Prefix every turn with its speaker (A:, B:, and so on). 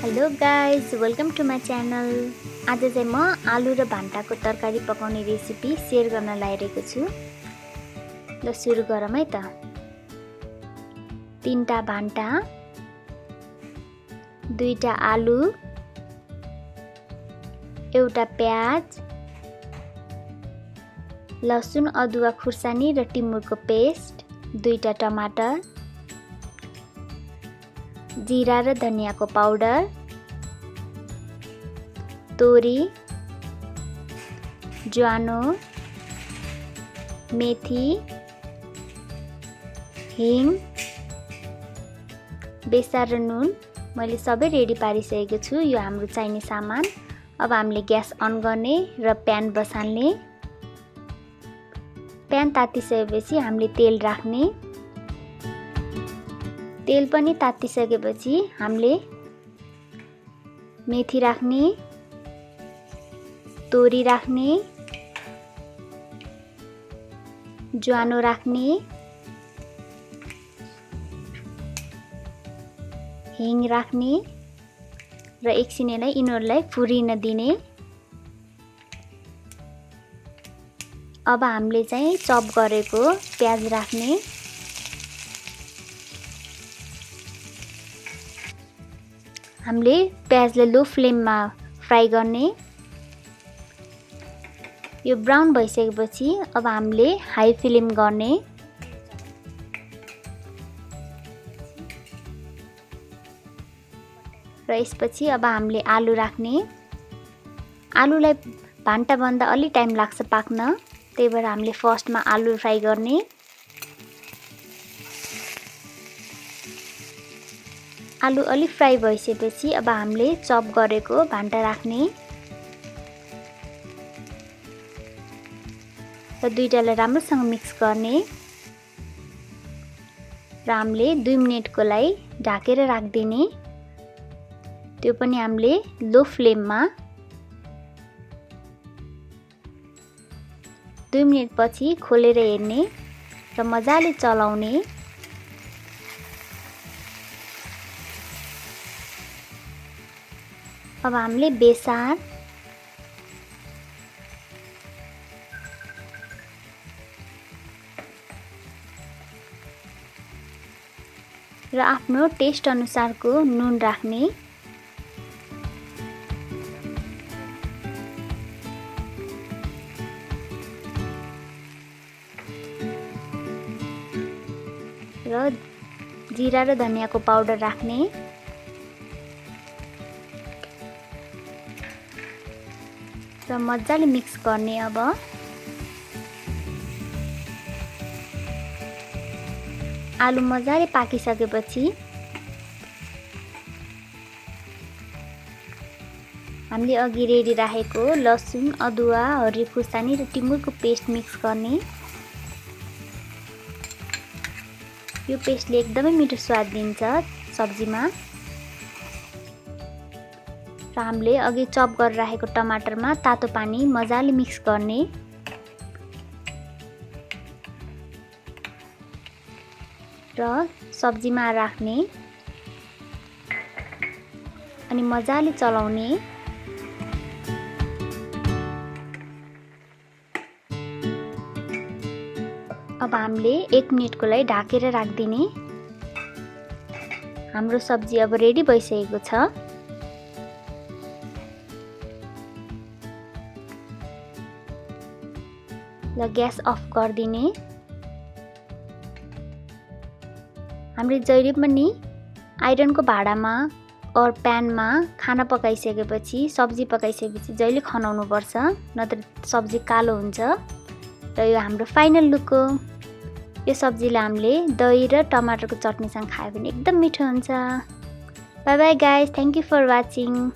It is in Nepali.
A: Hello guys, welcome to my channel. आज चाहिँ म आलु र भान्टाको तरकारी पकाउने रेसिपी सेयर गर्न लागिरहेको छु। ल सुरु गरौँ है त। 3टा भान्टा, 2टा आलु, एउटा प्याज, लसुन अदुवा खुर्सानी र टिमुरको पेस्ट, 2टा टमाटर, जीरा र धनियाको पाउडर, तोरी, ज्वानो, मेथी, हिङ, बेसार र नुन मैले सबै रेडी पारिसकेको छु। यो हाम्रो चाहिने सामान। अब हामीले ग्यास अन गर्ने र प्यान बसाल्ने। प्यान तातिसकेपछि हामीले तेल राख्ने। तेल पनि तातिसकेपछि हामीले मेथी राख्ने, तोरी राख्ने, ज्वानो राख्ने, हिङ राख्ने र एकछिन यिनीहरूलाई फुरिन दिने। अब हामीले चाहिँ चप गरेको प्याज राख्ने। हामीले प्याजलाई लो फ्लेममा फ्राई गर्ने। यो ब्राउन भइसकेपछि अब हामीले हाई फ्लेम गर्ने। र यसपछि अब हामीले आलु राख्ने। आलुलाई भान्टा बन्दा अलि टाइम लाग्छ पाक्न, त्यही भएर हामीले फर्स्टमा आलु फ्राई गर्ने। आलु अलि फ्राई भइसकेपछि अब हामीले चप गरेको भान्टा राख्ने र दुईटालाई राम्रोसँग मिक्स गर्ने र हामीले 2 मिनेटको लागि ढाकेर राखिदिने। त्यो पनि हामीले लो फ्लेममा। 2 मिनेटपछि खोलेर हेर्ने र मजाले चलाउने। अब हामीले बेसार र आफ्नो टेस्ट अनुसारको नुन राख्ने। र जीरा र धनियाको पाउडर राख्ने। र मजाले मिक्स गर्ने। अब आलु मजाले पाकिसकेपछि हामीले अघि रेडी राखेको लसुन अदुवा हरियो खुर्सानी र टिमुरको पेस्ट मिक्स गर्ने। यो पेस्टले एकदमै मिठो स्वाद दिन्छ सब्जीमा। र हामीले अघि चप गरेर राखेको टमाटरमा तातो पानी मजाले मिक्स गर्ने। र सब्जीमा राख्ने अनि मजाले चलाउने। अब हामीले 1 मिनेटको लागि ढाकेर राखिदिने। हाम्रो सब्जी अब रेडी भइसकेको छ। ल ग्यास अफ गरिदिने। हामीले जहिले पनि आइरनको भाँडामा और प्यानमा खाना पकाइसकेपछि सब्जी पकाइसकेपछि जहिले खनाउनुपर्छ, नत्र सब्जी कालो हुन्छ। र यो हाम्रो फाइनल लुक हो। यो सब्जीलाई हामीले दही र टमाटरको चटनीसँग खायो भने एकदम मिठो हुन्छ। Bye bye guys, thank you for watching.